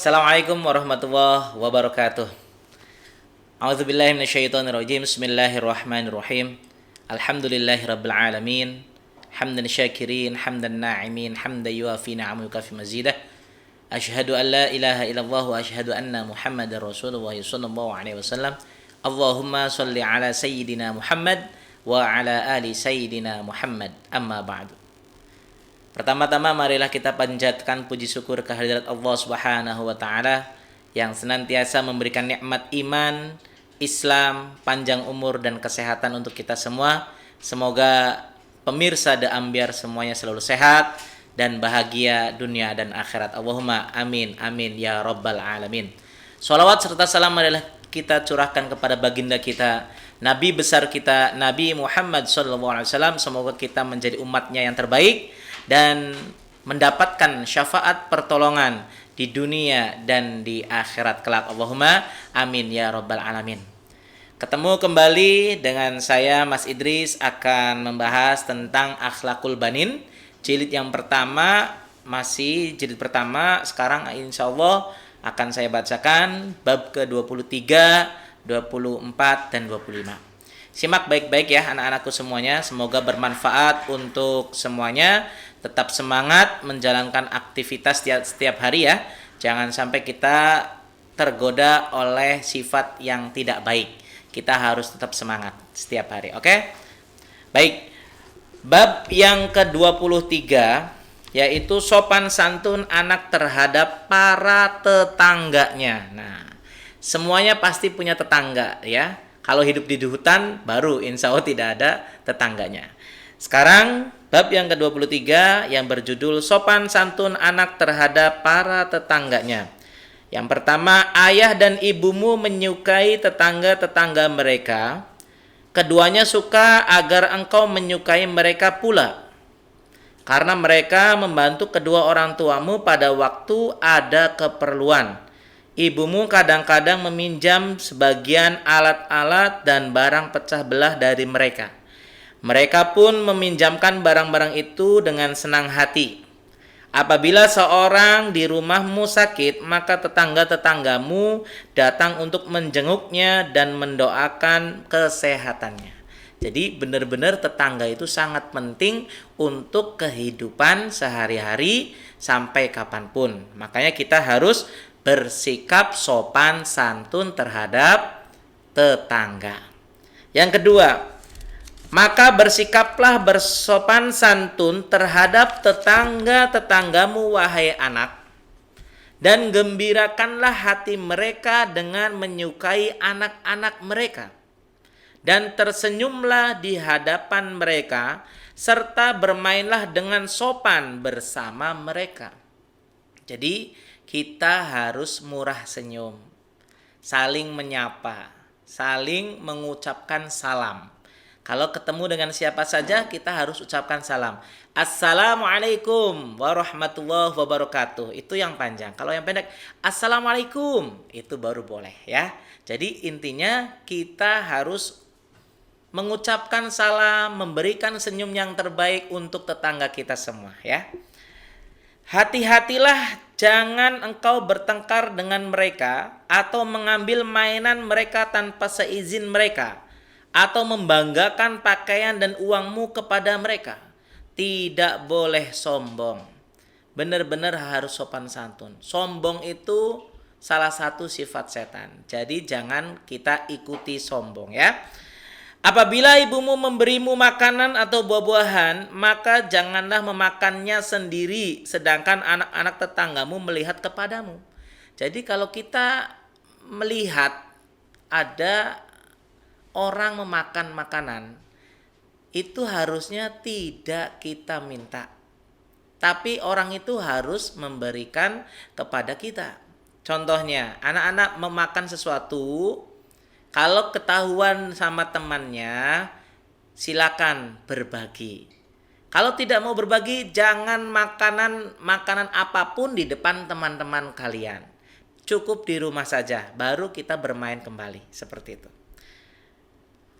Assalamualaikum warahmatullahi wabarakatuh. A'udzubillahi minasyaitonirrajim. Bismillahirrahmanirrahim. Alhamdulillahirabbil alamin. Hamdan syakirin, hamdan na'imin, hamdan yuafi ni'amahu kafi mazidah. Asyhadu an la ilaha illallah wa asyhadu anna Muhammadar Rasulullah sallallahu alaihi wasallam. Allahumma shalli ala sayyidina Muhammad wa ala ali sayyidina Muhammad. Amma ba'du. Pertama-tama marilah kita panjatkan puji syukur kehadirat Allah Subhanahu wa taala yang senantiasa memberikan nikmat iman, Islam, panjang umur dan kesehatan untuk kita semua. Semoga pemirsa The Ambiar semuanya selalu sehat dan bahagia dunia dan akhirat. Allahumma amin amin ya rabbal alamin. Shalawat serta salam marilah kita curahkan kepada baginda kita, Nabi besar kita, Nabi Muhammad SAW. Semoga kita menjadi umatnya yang terbaik dan mendapatkan syafaat pertolongan di dunia dan di akhirat kelak. Allahumma amin ya rabbal alamin. Ketemu kembali dengan saya Mas Idris akan membahas tentang akhlakul banin. Jilid yang pertama, masih jilid pertama. Sekarang insya Allah akan saya bacakan bab ke-23, 24 dan 25. Simak baik-baik ya anak-anakku semuanya. Semoga bermanfaat untuk semuanya. Tetap semangat menjalankan aktivitas setiap hari ya. Jangan sampai kita tergoda oleh sifat yang tidak baik. Kita harus tetap semangat setiap hari. Oke? Baik. Bab yang ke-23 yaitu sopan santun anak terhadap para tetangganya. Nah, semuanya pasti punya tetangga ya. Kalau hidup di hutan baru insya Allah tidak ada tetangganya. Sekarang bab yang ke-23 yang berjudul sopan santun anak terhadap para tetangganya. Yang pertama, ayah dan ibumu menyukai tetangga-tetangga mereka. Keduanya suka agar engkau menyukai mereka pula. Karena mereka membantu kedua orang tuamu pada waktu ada keperluan. Ibumu kadang-kadang meminjam sebagian alat-alat dan barang pecah belah dari mereka. Mereka pun meminjamkan barang-barang itu dengan senang hati. Apabila seorang di rumahmu sakit, maka tetangga-tetanggamu datang untuk menjenguknya dan mendoakan kesehatannya. Jadi benar-benar tetangga itu sangat penting untuk kehidupan sehari-hari sampai kapanpun. Makanya kita harus bersikap sopan santun terhadap tetangga. Yang kedua, maka bersikaplah bersopan santun terhadap tetangga-tetanggamu wahai anak, dan gembirakanlah hati mereka dengan menyukai anak-anak mereka, dan tersenyumlah di hadapan mereka, serta bermainlah dengan sopan bersama mereka. Jadi kita harus murah senyum, saling menyapa, saling mengucapkan salam. Kalau ketemu dengan siapa saja kita harus ucapkan salam. Assalamualaikum warahmatullahi wabarakatuh. Itu yang panjang. Kalau yang pendek, Assalamualaikum, itu baru boleh ya. Jadi intinya kita harus mengucapkan salam, memberikan senyum yang terbaik untuk tetangga kita semua ya. Hati-hatilah jangan engkau bertengkar dengan mereka atau mengambil mainan mereka tanpa seizin mereka, atau membanggakan pakaian dan uangmu kepada mereka. Tidak boleh sombong. Benar-benar harus sopan santun. Sombong itu salah satu sifat setan. Jadi jangan kita ikuti sombong ya. Apabila ibumu memberimu makanan atau buah-buahan, maka janganlah memakannya sendiri sedangkan anak-anak tetanggamu melihat kepadamu. Jadi kalau kita melihat ada orang memakan makanan, itu harusnya tidak kita minta, tapi orang itu harus memberikan kepada kita. Contohnya, anak-anak memakan sesuatu, kalau ketahuan sama temannya, silakan berbagi. Kalau tidak mau berbagi, jangan makanan apapun di depan teman-teman kalian. Cukup di rumah saja, baru kita bermain kembali, seperti itu.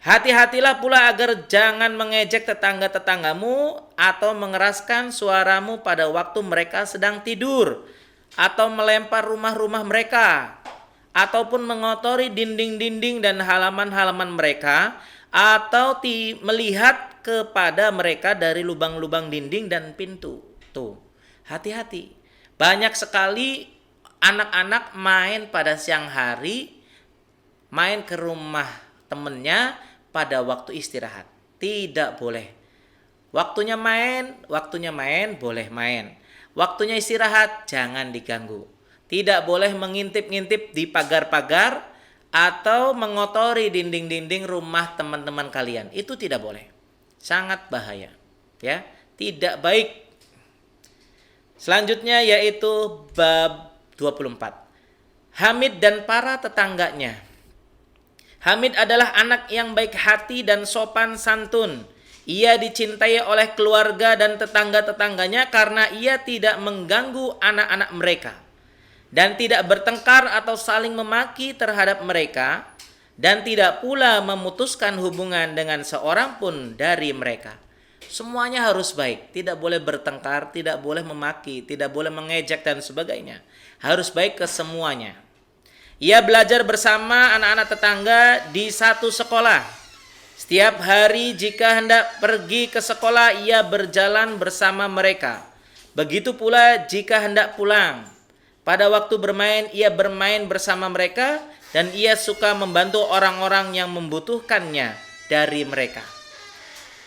Hati-hatilah pula agar jangan mengejek tetangga-tetanggamu atau mengeraskan suaramu pada waktu mereka sedang tidur. atau melempar rumah-rumah mereka, ataupun mengotori dinding-dinding dan halaman-halaman mereka, atau melihat kepada mereka dari lubang-lubang dinding dan pintu. Tuh, hati-hati. Banyak sekali anak-anak main pada siang hari, main ke rumah temennya pada waktu istirahat. Tidak boleh. Waktunya main, boleh main. Waktunya istirahat, jangan diganggu. Tidak boleh mengintip-ngintip di pagar-pagar atau mengotori dinding-dinding rumah teman-teman kalian. Itu tidak boleh. Sangat bahaya. Ya, tidak baik. Selanjutnya yaitu bab 24. Hamid dan para tetangganya. Hamid adalah anak yang baik hati dan sopan santun. Ia dicintai oleh keluarga dan tetangga-tetangganya karena ia tidak mengganggu anak-anak mereka dan tidak bertengkar atau saling memaki terhadap mereka, dan tidak pula memutuskan hubungan dengan seorang pun dari mereka. Semuanya harus baik, tidak boleh bertengkar, tidak boleh memaki, tidak boleh mengejek dan sebagainya. Harus baik ke semuanya. Ia belajar bersama anak-anak tetangga di satu sekolah. Setiap hari jika hendak pergi ke sekolah, ia berjalan bersama mereka. Begitu pula jika hendak pulang. Pada waktu bermain, ia bermain bersama mereka, dan ia suka membantu orang-orang yang membutuhkannya dari mereka.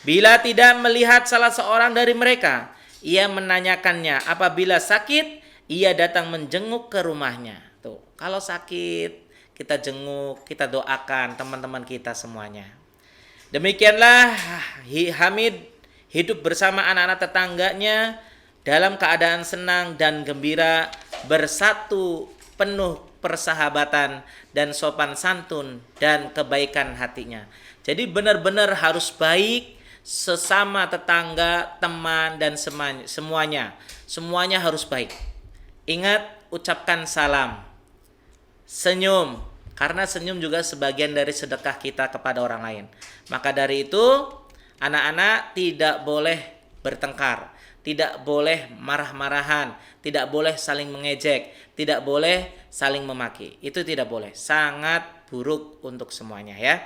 Bila tidak melihat salah seorang dari mereka, ia menanyakannya. Apabila sakit, ia datang menjenguk ke rumahnya. Tuh, kalau sakit, kita jenguk, kita doakan teman-teman kita semuanya. Demikianlah Hamid hidup bersama anak-anak tetangganya dalam keadaan senang dan gembira, bersatu penuh persahabatan dan sopan santun dan kebaikan hatinya. Jadi benar-benar harus baik sesama tetangga, teman, dan semuanya. Semuanya harus baik. Ingat, ucapkan salam. Senyum, karena senyum juga sebagian dari sedekah kita kepada orang lain. Maka dari itu, anak-anak tidak boleh bertengkar, tidak boleh marah-marahan, tidak boleh saling mengejek, tidak boleh saling memaki. Itu tidak boleh. Sangat buruk untuk semuanya ya.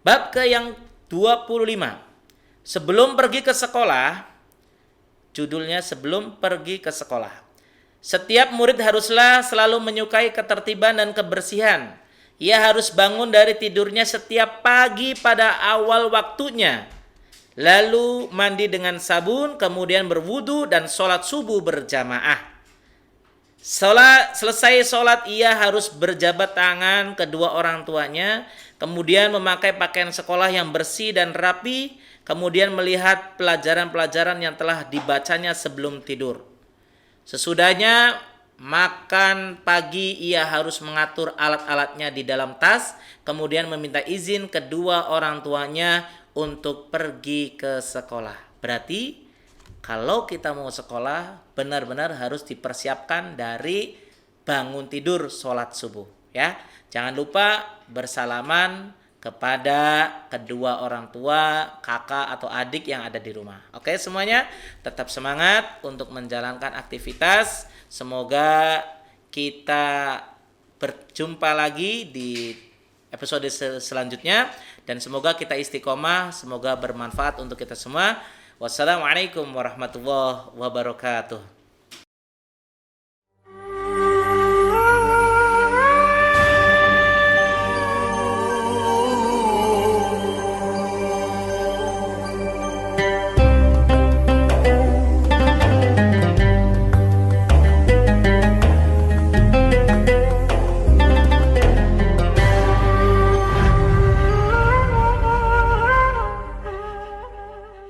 Bab ke yang 25. Sebelum pergi ke sekolah, judulnya sebelum pergi ke sekolah. Setiap murid haruslah selalu menyukai ketertiban dan kebersihan. Ia harus bangun dari tidurnya setiap pagi pada awal waktunya. Lalu mandi dengan sabun, kemudian berwudu dan sholat subuh berjamaah. Selesai sholat, ia harus berjabat tangan kedua orang tuanya, kemudian memakai pakaian sekolah yang bersih dan rapi, kemudian melihat pelajaran-pelajaran yang telah dibacanya sebelum tidur. Sesudahnya makan pagi, ia harus mengatur alat-alatnya di dalam tas, kemudian meminta izin kedua orang tuanya untuk pergi ke sekolah. Berarti kalau kita mau sekolah, benar-benar harus dipersiapkan dari bangun tidur, sholat subuh. Ya, jangan lupa bersalaman kepada kedua orang tua, kakak atau adik yang ada di rumah. Oke, semuanya tetap semangat untuk menjalankan aktivitas. Semoga kita berjumpa lagi di episode selanjutnya, dan semoga kita istiqomah, semoga bermanfaat untuk kita semua. Wassalamualaikum warahmatullahi wabarakatuh.